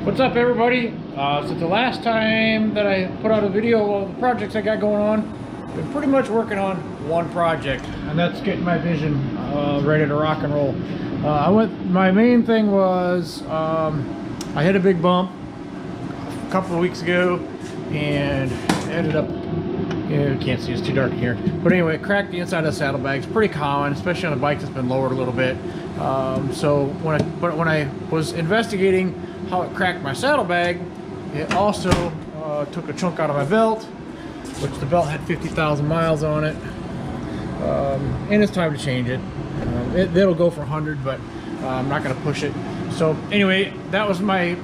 What's up, everybody? Since the last time that I put out a video of the projects I got going on, I've been pretty much working on one project, and that's getting my vision ready to rock and roll. My main thing was I hit a big bump a couple of weeks ago and ended up, you can't see, it's too dark in here, but anyway, cracked the inside of the saddlebags. Pretty common, especially on a bike that's been lowered a little bit. So when I was investigating how it cracked my saddlebag, it also took a chunk out of my belt, which the belt had 50,000 miles on it, and it's time to change it. It'll go for 100, but I'm not going to push it. So anyway, that was my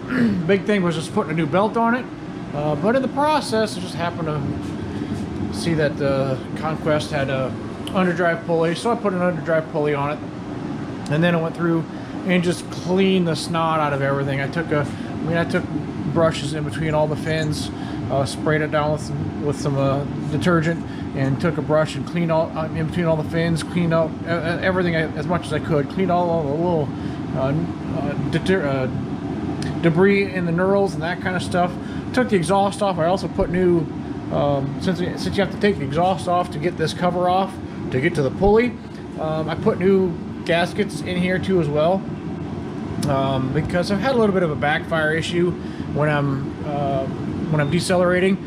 big thing, was just putting a new belt on it. But in the process, I just happened to see that the Conquest had a Underdrive pulley, so I put an Underdrive pulley on it, and then I went through and just cleaned the snot out of everything. I took brushes in between all the fins, sprayed it down with some detergent, and took a brush and cleaned all in between all the fins, cleaned out everything as much as I could, cleaned all the little debris in the knurls and that kind of stuff. Took the exhaust off. I also put new, since you have to take the exhaust off to get this cover off to get to the pulley, I put new gaskets in here too as well, because I've had a little bit of a backfire issue when I'm decelerating.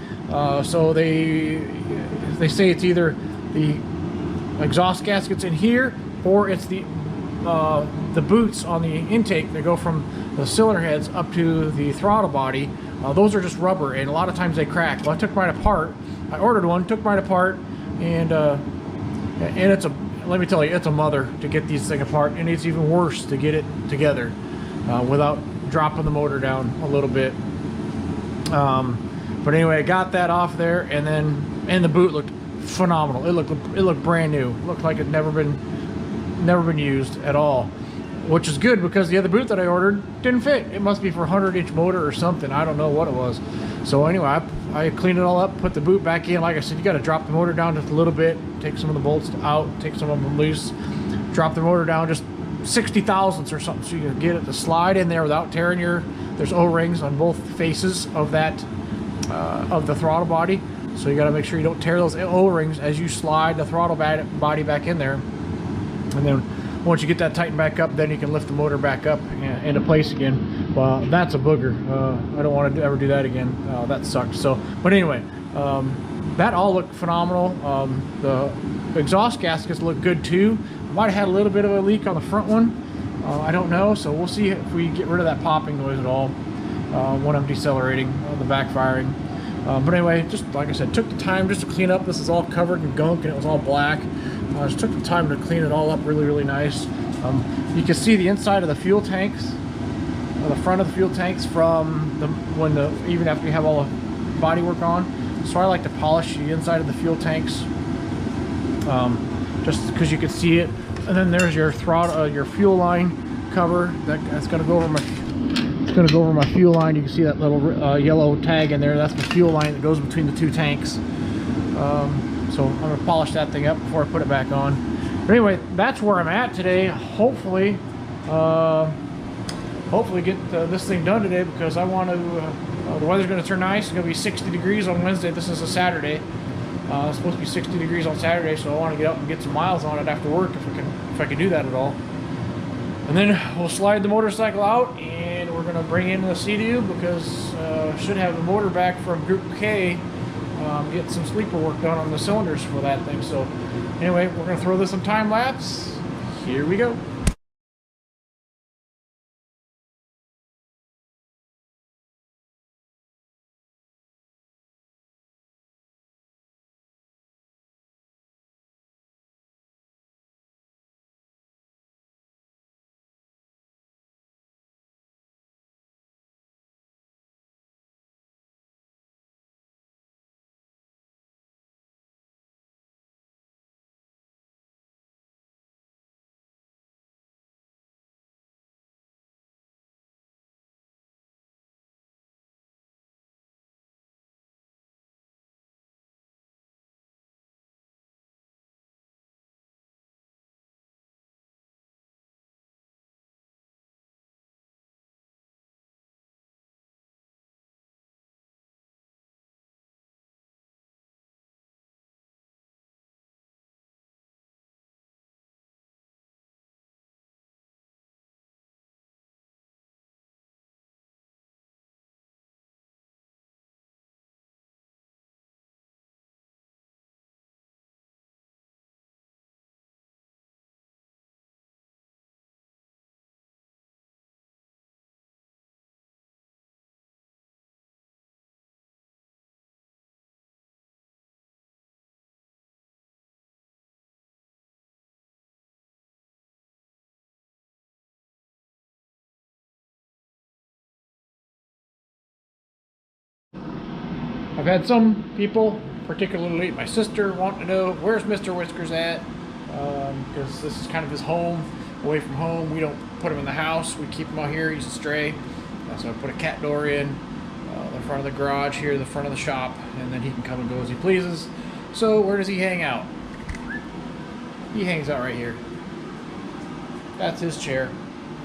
So they say it's either the exhaust gaskets in here, or it's the boots on the intake that go from the cylinder heads up to the throttle body. Those are just rubber, and a lot of times they crack. Well, I took mine apart. I ordered one, took mine apart, and it's a, let me tell you, it's a mother to get these things apart, and it's even worse to get it together without dropping the motor down a little bit. But anyway, I got that off there, and the boot looked phenomenal. It looked brand new. It looked like it never been used at all, which is good, because the other boot that I ordered didn't fit. It must be for a 100-inch motor or something. I don't know what it was. So anyway, I cleaned it all up, put the boot back in. Like I said, you got to drop the motor down just a little bit, take some of the bolts out, take some of them loose, drop the motor down just 60 thousandths or something, so you can get it to slide in there without tearing there's O-rings on both faces of that of the throttle body. So you got to make sure you don't tear those O-rings as you slide the throttle body back in there. And then once you get that tightened back up, then you can lift the motor back up into place again. Well, that's a booger. I don't want to ever do that again. That sucks. So, but anyway, that all looked phenomenal. The exhaust gaskets look good too. I might have had a little bit of a leak on the front one. I don't know. So we'll see if we get rid of that popping noise at all when I'm decelerating, the backfiring. But anyway, just like I said, took the time just to clean up. This is all covered in gunk, and it was all black. I just took the time to clean it all up really nice. You can see the inside of the fuel tanks, the front of the fuel tanks from even after you have all the body work on. So I like to polish the inside of the fuel tanks, just because you can see it. And then there's your throttle, your fuel line cover. That's going to go over my. It's going to go over my fuel line. You can see that little yellow tag in there. That's the fuel line that goes between the two tanks. So I'm going to polish that thing up before I put it back on. But anyway, that's where I'm at today. Hopefully get this thing done today, because I want to, the weather's going to turn nice. It's going to be 60 degrees on Wednesday. This is a Saturday. It's supposed to be 60 degrees on Saturday, so I want to get out and get some miles on it after work, if I can do that at all. And then we'll slide the motorcycle out, and we're going to bring in the Sea-Doo, because should have the motor back from Group K. Get some sleeper work done on the cylinders for that thing. So anyway, we're going to throw this on time lapse. Here we go. I've had some people, particularly my sister, want to know where's Mr. Whiskers at, because this is kind of his home, away from home. We don't put him in the house. We keep him out here. He's a stray. So I put a cat door in the front of the garage here, the front of the shop, and then he can come and go as he pleases. So where does he hang out? He hangs out right here. That's his chair.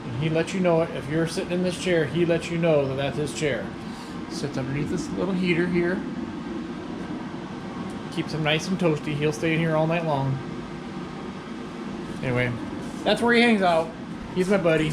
And he lets you know it. If you're sitting in this chair, he lets you know that that's his chair. Sits underneath this little heater here. Keeps him nice and toasty. He'll stay in here all night long. Anyway, that's where he hangs out. He's my buddy.